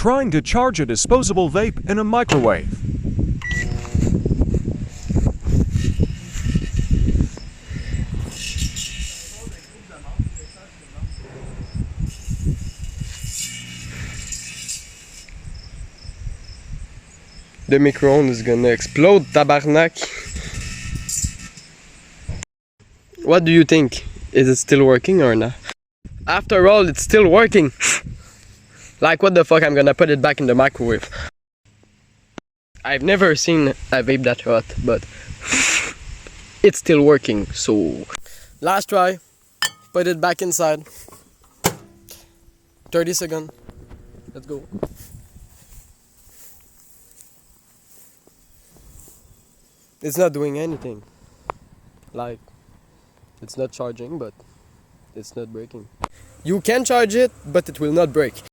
Trying to charge a disposable vape in a microwave. The microphone is gonna explode, tabarnak. What do you think? Is it still working or not? After all, it's still working. Like, what the fuck, I'm gonna put it back in the microwave. I've never seen a vape that hot, but it's still working, so... Last try. Put it back inside. 30 seconds. Let's go. It's not doing anything. Like, it's not charging, but it's not breaking. You can charge it, but it will not break.